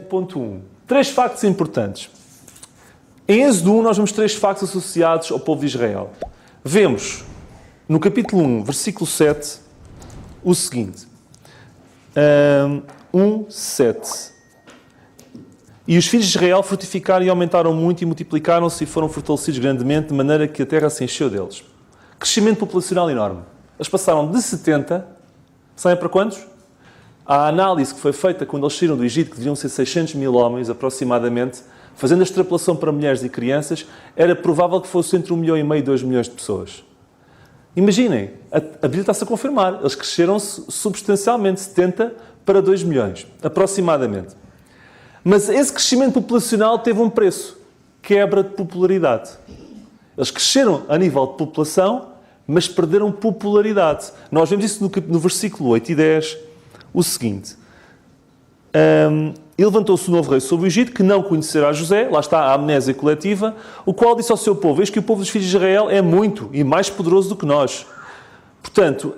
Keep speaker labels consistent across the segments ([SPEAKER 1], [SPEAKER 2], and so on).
[SPEAKER 1] Ponto 1. 3 factos importantes. Em Êxodo 1, nós vemos 3 factos associados ao povo de Israel. Vemos, no capítulo 1, versículo 7, o seguinte. 1:7. E os filhos de Israel frutificaram e aumentaram muito e multiplicaram-se e foram fortalecidos grandemente, de maneira que a terra se encheu deles. Crescimento populacional enorme. Eles passaram de 70, sabem para quantos? A análise que foi feita quando eles saíram do Egito, que deviam ser 600 mil homens aproximadamente, fazendo a extrapolação para mulheres e crianças, era provável que fosse entre 1,5 milhão e 2 milhões de pessoas. Imaginem, a Bíblia está-se a confirmar. Eles cresceram-se substancialmente, 70 para 2 milhões, aproximadamente. Mas esse crescimento populacional teve um preço. Quebra de popularidade. Eles cresceram a nível de população, mas perderam popularidade. Nós vemos isso no versículo 8 e 10, o seguinte. E levantou-se o novo rei sobre o Egito, que não conhecerá José, lá está a amnésia coletiva, o qual disse ao seu povo: eis que o povo dos filhos de Israel é muito e mais poderoso do que nós. Portanto,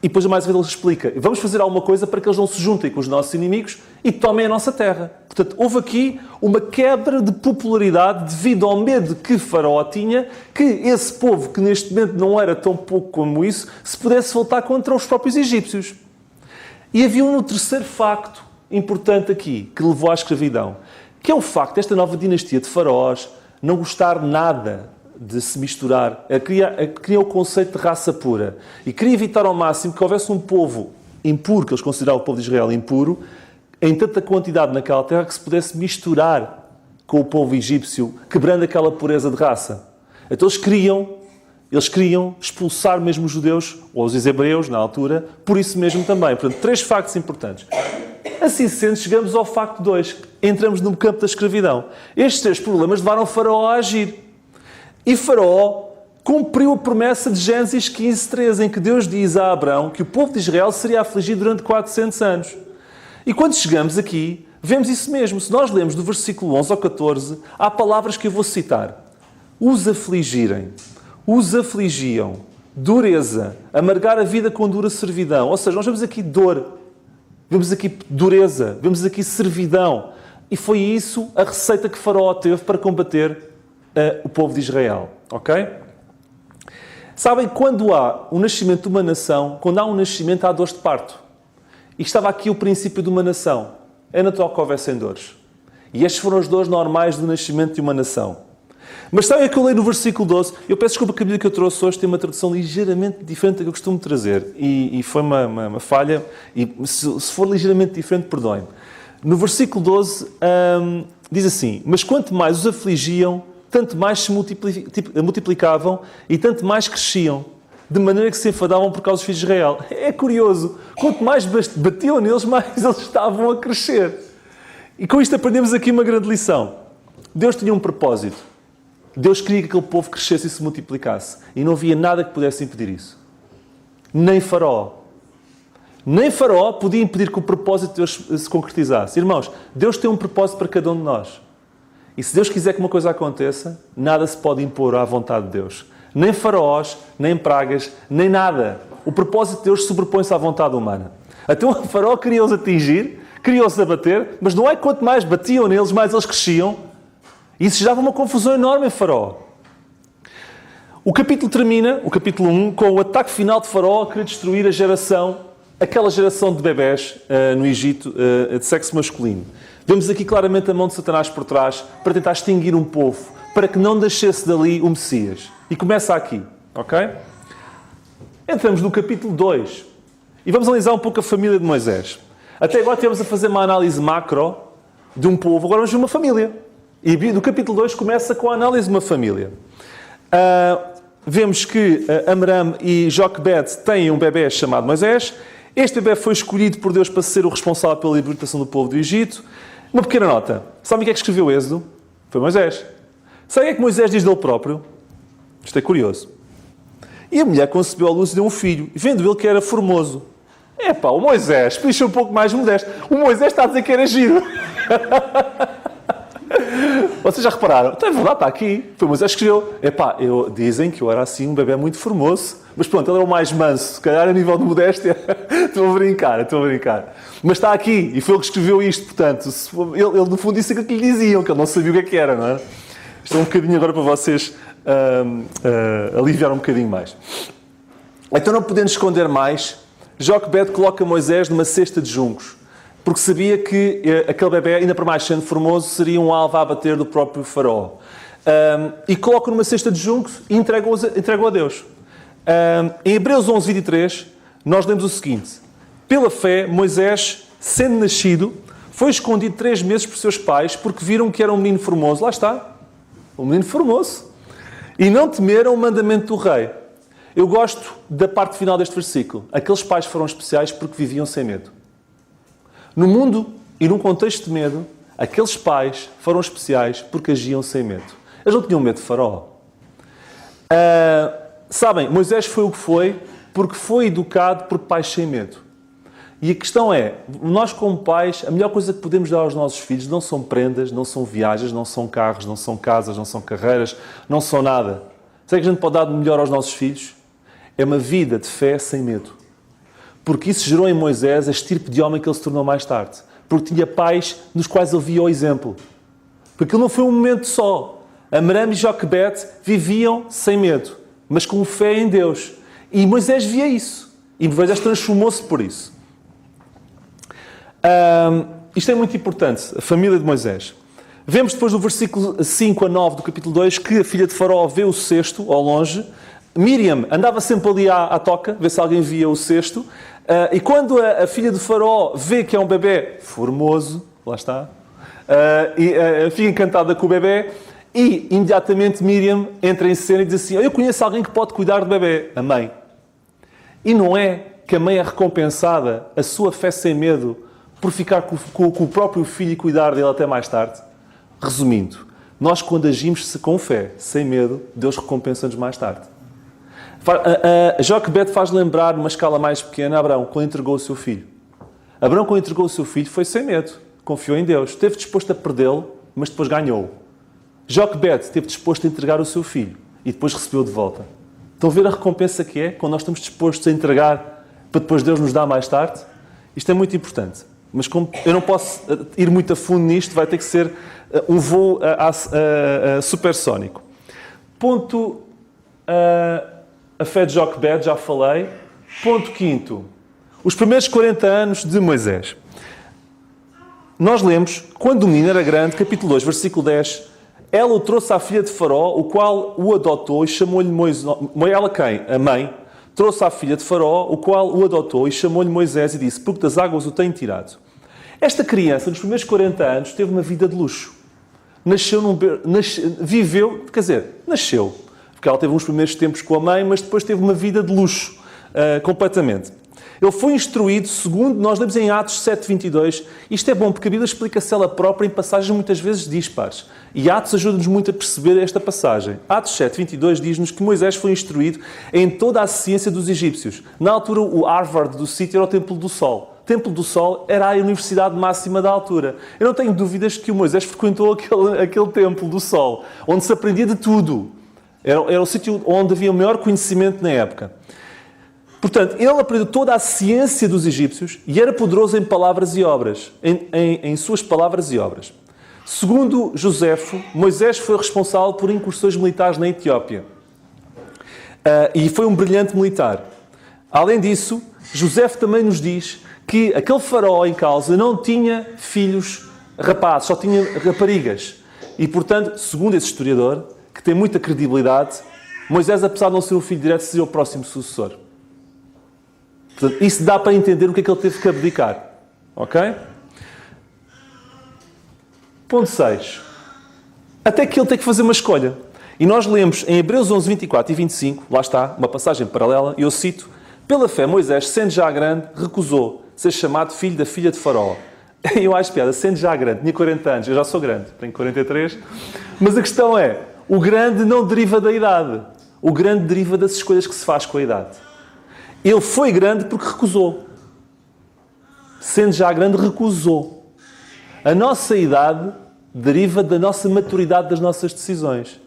[SPEAKER 1] e depois mais uma vez ele explica: vamos fazer alguma coisa para que eles não se juntem com os nossos inimigos e tomem a nossa terra. Portanto, houve aqui uma quebra de popularidade devido ao medo que Faraó tinha que esse povo, que neste momento não era tão pouco como isso, se pudesse voltar contra os próprios egípcios. E havia um terceiro facto importante aqui, que levou à escravidão, que é o facto desta nova dinastia de faraós não gostar nada de se misturar. Queria o conceito de raça pura. E queria evitar ao máximo que houvesse um povo impuro, que eles consideravam o povo de Israel impuro, em tanta quantidade naquela terra que se pudesse misturar com o povo egípcio, quebrando aquela pureza de raça. Então eles queriam expulsar mesmo os judeus, ou os hebreus, na altura, por isso mesmo também. Portanto, 3 factos importantes. Assim sendo, chegamos ao facto 2. Entramos no campo da escravidão. Estes 3 problemas levaram Faraó a agir. E Faraó cumpriu a promessa de Gênesis 15:13, em que Deus diz a Abraão que o povo de Israel seria afligido durante 400 anos. E quando chegamos aqui, vemos isso mesmo. Se nós lemos do versículo 11 ao 14, há palavras que eu vou citar. Os afligirem, os afligiam, dureza, amargar a vida com dura servidão. Ou seja, nós vemos aqui dor, vemos aqui dureza, vemos aqui servidão. E foi isso a receita que Faraó teve para combater o povo de Israel. Ok? Sabem, quando há um nascimento de uma nação, quando há um nascimento, há dores de parto. E estava aqui o princípio de uma nação. É natural que houvessem dores. E estas foram as dores normais do nascimento de uma nação. Mas sabem o que eu leio no versículo 12? Eu peço desculpa que a Bíblia que eu trouxe hoje tem uma tradução ligeiramente diferente da que eu costumo trazer. E foi uma falha. E se for ligeiramente diferente, perdoem-me. No versículo 12 diz assim: mas quanto mais os afligiam, tanto mais se multiplicavam e tanto mais cresciam, de maneira que se enfadavam por causa dos filhos de Israel. É curioso. Quanto mais batiam neles, mais eles estavam a crescer. E com isto aprendemos aqui uma grande lição. Deus tinha um propósito. Deus queria que aquele povo crescesse e se multiplicasse. E não havia nada que pudesse impedir isso. Nem Faraó. Nem Faraó podia impedir que o propósito de Deus se concretizasse. Irmãos, Deus tem um propósito para cada um de nós. E se Deus quiser que uma coisa aconteça, nada se pode impor à vontade de Deus. Nem faraós, nem pragas, nem nada. O propósito de Deus sobrepõe-se à vontade humana. Então o Faraó queria-os atingir, queria-os abater, mas não é que quanto mais batiam neles, mais eles cresciam. E isso gerava uma confusão enorme em Faraó. O capítulo termina, o capítulo 1, com o ataque final de Faraó a querer destruir aquela geração de bebés no Egito de sexo masculino. Vemos aqui claramente a mão de Satanás por trás para tentar extinguir um povo, para que não nascesse dali o Messias. E começa aqui, ok? Entramos no capítulo 2 e vamos analisar um pouco a família de Moisés. Até agora estivemos a fazer uma análise macro de um povo, agora vamos ver uma família. E no capítulo 2 começa com a análise de uma família. Vemos que Amram e Joquebed têm um bebê chamado Moisés. Este bebê foi escolhido por Deus para ser o responsável pela libertação do povo do Egito. Uma pequena nota. Sabem o que é que escreveu Êxodo? Foi Moisés. Sabem o que é que Moisés diz dele próprio? Isto é curioso. E a mulher concebeu à luz e deu um filho, vendo ele que era formoso. Epá, o Moisés, podia ser um pouco mais modesto. O Moisés está a dizer que era giro. Vocês já repararam? Então é verdade, está aqui. Foi Moisés que escreveu. Epá, dizem que eu era assim um bebê muito formoso. Mas pronto, ele é o mais manso. Se calhar a nível de modéstia. Estou a brincar. Mas está aqui. E foi ele que escreveu isto. Portanto, ele no fundo disse aquilo que lhe diziam. Que ele não sabia o que era, não é? Isto é um bocadinho agora para vocês aliviar um bocadinho mais. Então, não podendo esconder mais, Joquebede coloca Moisés numa cesta de juncos. Porque sabia que aquele bebê, ainda para mais sendo formoso, seria um alvo a abater do próprio faraó. E coloca numa cesta de juncos e entregou a Deus. Em Hebreus 11, 23, nós lemos o seguinte. Pela fé, Moisés, sendo nascido, foi escondido 3 meses por seus pais, porque viram que era um menino formoso. Lá está. Um menino formoso. E não temeram o mandamento do rei. Eu gosto da parte final deste versículo. Aqueles pais foram especiais porque viviam sem medo. No mundo e num contexto de medo, aqueles pais foram especiais porque agiam sem medo. Eles não tinham medo de faraó. Sabem, Moisés foi o que foi porque foi educado por pais sem medo. E a questão é, nós como pais, a melhor coisa que podemos dar aos nossos filhos não são prendas, não são viagens, não são carros, não são casas, não são carreiras, não são nada. Sabe o que a gente pode dar de melhor aos nossos filhos? É uma vida de fé sem medo. Porque isso gerou em Moisés a estirpe de homem que ele se tornou mais tarde. Porque tinha pais nos quais ele via o exemplo. Porque aquilo não foi um momento só. Amram e Joquebede viviam sem medo, mas com fé em Deus. E Moisés via isso. E Moisés transformou-se por isso. Isto é muito importante, a família de Moisés. Vemos depois do versículo 5 a 9 do capítulo 2 que a filha de Faraó vê o cesto ao longe. Miriam andava sempre ali à toca, ver se alguém via o cesto. E quando a filha de Faraó vê que é um bebê formoso, lá está, fica encantada com o bebê e imediatamente Miriam entra em cena e diz assim: eu conheço alguém que pode cuidar do bebê, a mãe. E não é que a mãe é recompensada, a sua fé sem medo, por ficar com o próprio filho e cuidar dele até mais tarde? Resumindo, nós quando agimos com fé, sem medo, Deus recompensa-nos mais tarde. Joquebede faz lembrar, numa escala mais pequena, Abraão, quando entregou o seu filho. Abraão, quando entregou o seu filho, foi sem medo. Confiou em Deus. Esteve disposto a perdê-lo, mas depois ganhou. Joquebede esteve disposto a entregar o seu filho e depois recebeu de volta. Estão a ver a recompensa que é quando nós estamos dispostos a entregar para depois Deus nos dar mais tarde? Isto é muito importante. Mas como eu não posso ir muito a fundo nisto, vai ter que ser um voo supersónico. Ponto... A fé de Joquebede, já falei. Ponto 5. Os primeiros 40 anos de Moisés. Nós lemos, quando o menino era grande, capítulo 2, versículo 10, ela o trouxe à filha de Faraó, o qual o adotou e chamou-lhe Moisés. Ela quem? A mãe. Trouxe à filha de Faraó, o qual o adotou e chamou-lhe Moisés e disse: porque das águas o tenho tirado. Esta criança, nos primeiros 40 anos, teve uma vida de luxo. Nasceu, porque ela teve uns primeiros tempos com a mãe, mas depois teve uma vida de luxo, completamente. Ele foi instruído, segundo nós lemos em Atos 7:22. Isto é bom, porque a Bíblia explica-se ela própria em passagens muitas vezes dispares. E Atos ajuda-nos muito a perceber esta passagem. Atos 7:22 diz-nos que Moisés foi instruído em toda a ciência dos egípcios. Na altura, o Harvard do sítio era o Templo do Sol. O Templo do Sol era a universidade máxima da altura. Eu não tenho dúvidas que o Moisés frequentou aquele Templo do Sol, onde se aprendia de tudo. Era o sítio onde havia o maior conhecimento na época. Portanto, ele aprendeu toda a ciência dos egípcios e era poderoso em palavras e obras, em suas palavras e obras. Segundo Joséfo, Moisés foi responsável por incursões militares na Etiópia. E foi um brilhante militar. Além disso, Joséfo também nos diz que aquele faraó em causa não tinha filhos rapazes, só tinha raparigas. E, portanto, segundo esse historiador, que tem muita credibilidade, Moisés, apesar de não ser o filho direto, seria o próximo sucessor. Portanto, isso dá para entender o que é que ele teve que abdicar. Ok? Ponto 6. Até que ele tem que fazer uma escolha. E nós lemos em Hebreus 11, 24 e 25, lá está, uma passagem paralela, e eu cito: pela fé, Moisés, sendo já grande, recusou ser chamado filho da filha de Faraó. Eu acho piada, sendo já grande, tinha 40 anos, eu já sou grande, tenho 43, mas a questão é, o grande não deriva da idade, o grande deriva das escolhas que se faz com a idade. Ele foi grande porque recusou. Sendo já grande, recusou. A nossa idade deriva da nossa maturidade das nossas decisões.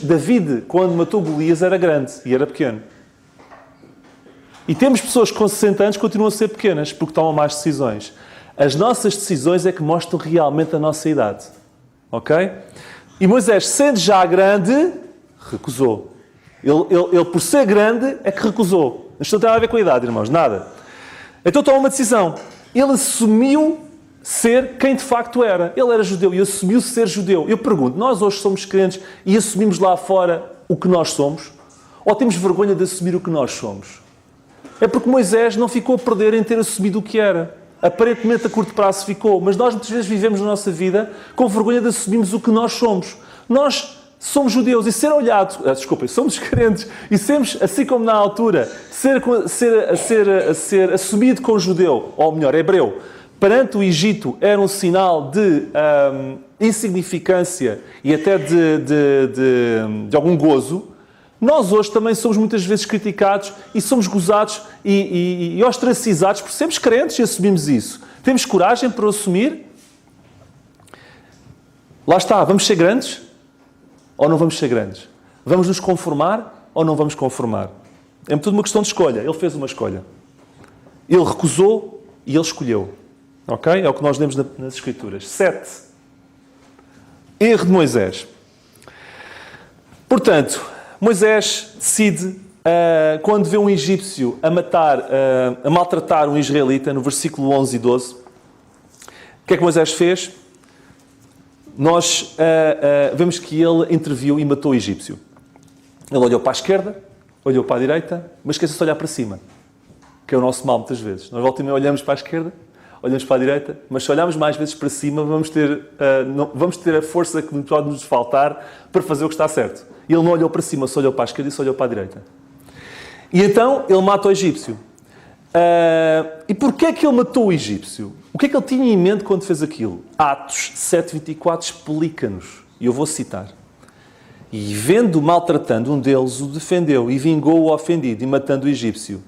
[SPEAKER 1] David, quando matou Golias, era grande e era pequeno. E temos pessoas com 60 anos que continuam a ser pequenas, porque tomam más decisões. As nossas decisões é que mostram realmente a nossa idade. Ok? E Moisés, sendo já grande, recusou. Ele por ser grande, é que recusou. Isto não tem nada a ver com a idade, irmãos. Nada. Então toma uma decisão. Ele assumiu ser quem de facto era. Ele era judeu e assumiu ser judeu. Eu pergunto, nós hoje somos crentes e assumimos lá fora o que nós somos? Ou temos vergonha de assumir o que nós somos? É porque Moisés não ficou a perder em ter assumido o que era. Aparentemente a curto prazo ficou, mas nós muitas vezes vivemos na nossa vida com vergonha de assumirmos o que nós somos. Nós somos judeus e ser olhados, somos crentes e sermos, assim como na altura, ser assumido como judeu, ou melhor, hebreu, perante o Egito era um sinal de insignificância e até de algum gozo. Nós hoje também somos muitas vezes criticados e somos gozados e ostracizados por sermos crentes e assumimos isso. Temos coragem para o assumir? Lá está, vamos ser grandes ou não vamos ser grandes? Vamos nos conformar ou não vamos conformar? É tudo uma questão de escolha. Ele fez uma escolha. Ele recusou e ele escolheu. Ok? É o que nós lemos nas Escrituras. 7. Erro de Moisés. Portanto, Moisés decide, quando vê um egípcio a maltratar um israelita, no versículo 11 e 12, o que é que Moisés fez? Nós vemos que ele interviu e matou o egípcio. Ele olhou para a esquerda, olhou para a direita, mas esqueceu-se de olhar para cima, que é o nosso mal muitas vezes. Nós voltamos e olhamos para a esquerda, olhamos para a direita, mas se olharmos mais vezes para cima, vamos ter a força que pode nos faltar para fazer o que está certo. Ele não olhou para cima, só olhou para a esquerda e só olhou para a direita. E então ele mata o egípcio. E porquê é que ele matou o egípcio? O que é que ele tinha em mente quando fez aquilo? Atos 7:24 explica-nos. E eu vou citar. E vendo maltratando um deles, o defendeu e vingou o ofendido e matando o egípcio.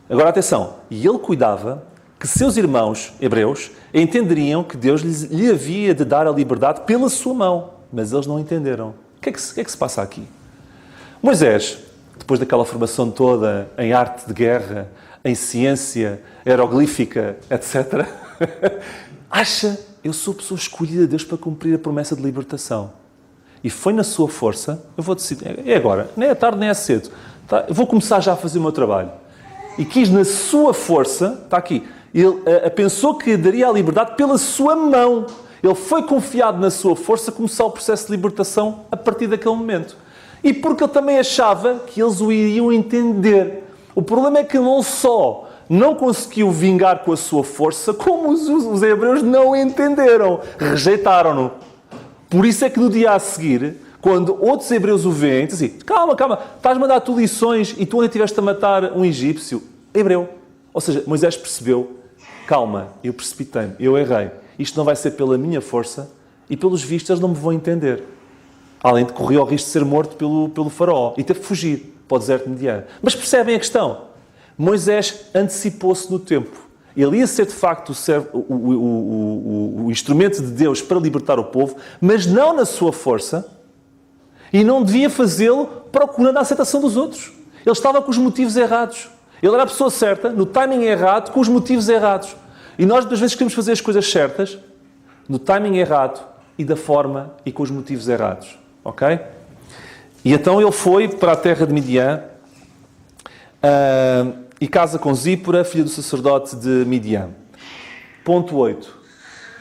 [SPEAKER 1] Agora atenção. E ele cuidava que seus irmãos hebreus entenderiam que Deus lhe havia de dar a liberdade pela sua mão. Mas eles não entenderam. O que é que se passa aqui? Moisés, depois daquela formação toda em arte de guerra, em ciência hieroglífica, etc., acha, eu sou a pessoa escolhida de Deus para cumprir a promessa de libertação. E foi na sua força, eu vou decidir, é agora, nem é tarde nem é cedo, tá? Eu vou começar já a fazer o meu trabalho. E quis na sua força, está aqui, ele pensou que daria a liberdade pela sua mão. Ele foi confiado na sua força a começar o processo de libertação a partir daquele momento. E porque ele também achava que eles o iriam entender. O problema é que não só não conseguiu vingar com a sua força, como os hebreus não entenderam. Rejeitaram-no. Por isso é que no dia a seguir, quando outros hebreus o veem, dizem assim, calma, estás-me a dar tu lições e tu onde estiveste a matar um egípcio? Hebreu. Ou seja, Moisés percebeu, calma, eu precipitei-me, eu errei. Isto não vai ser pela minha força e pelos vistos eles não me vão entender. Além de correr o risco de ser morto pelo faraó e teve que fugir para o deserto de Midian. Mas percebem a questão? Moisés antecipou-se no tempo. Ele ia ser de facto o instrumento de Deus para libertar o povo, mas não na sua força e não devia fazê-lo procurando a aceitação dos outros. Ele estava com os motivos errados. Ele era a pessoa certa, no timing errado, com os motivos errados. E nós, muitas vezes, queremos fazer as coisas certas no timing errado e da forma e com os motivos errados. Ok? E então ele foi para a terra de Midian e casa com Zípora, filha do sacerdote de Midian. Ponto 8.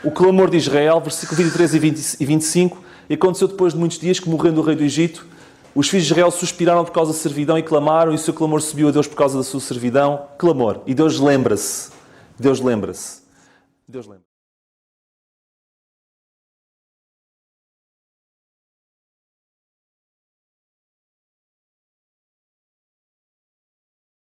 [SPEAKER 1] O clamor de Israel, versículo 23 e 25. E aconteceu depois de muitos dias que, morrendo o rei do Egito, os filhos de Israel suspiraram por causa da servidão e clamaram, e o seu clamor subiu a Deus por causa da sua servidão. Clamor. E Deus lembra-se. Deus lembra-se. Deus lembra.